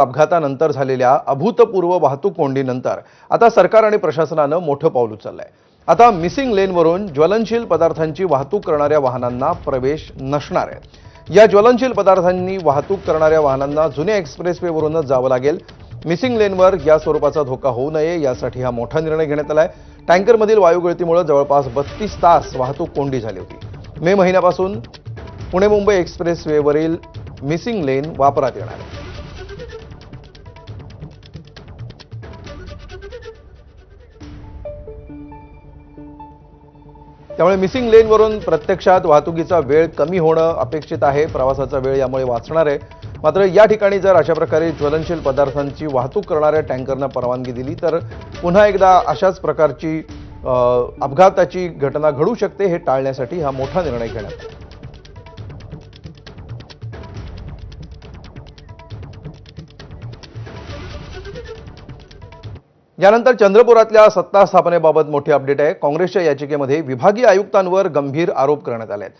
अपघातानंतर झालेल्या अभूतपूर्व वाहतूक कोंडीनंतर आता सरकार आणि प्रशासनानं मोठं पाऊल उचललंय। आता मिसिंग लेनवरून ज्वलनशील पदार्थांची वाहतूक करणाऱ्या वाहनांना प्रवेश नसणार आहे। या ज्वलनशील पदार्थांनी वाहतूक करणाऱ्या वाहनांना जुन्या एक्सप्रेसवेवरूनच जावं लागेल। मिसिंग लेनवर या स्वरूपाचा धोका होऊ नये यासाठी हा मोठा निर्णय घेण्यात आलाय। टँकरमधील वायुगळतीमुळे जवळपास 32 तास वाहतूक कोंडी झाली होती। मे महिन्यापासून पुणे मुंबई एक्सप्रेसवेवरील मिसिंग लेन वापरात येणार आहे। त्यामुळे मिसिंग लेनवरून प्रत्यक्षात वाहतुकीचा वेळ कमी होणं अपेक्षित आहे। प्रवासाचा वेळ यामुळे वाचणार आहे। मात्र या ठिकाणी जर अशा प्रकारे ज्वलनशील पदार्थांची वाहतूक करणाऱ्या टँकरना परवानगी दिली तर पुन्हा एकदा अशाच प्रकारची अपघाताची घटना घडू शकते। हे टाळण्यासाठी हा मोठा निर्णय घेण्यात आला। यानंतर चंद्रपुरातल्या सत्ता स्थापनेबाबत मोठी अपडेट आहे। काँग्रेसच्या याचिकेमध्ये विभागीय आयुक्तांवर गंभीर आरोप करण्यात आले आहेत।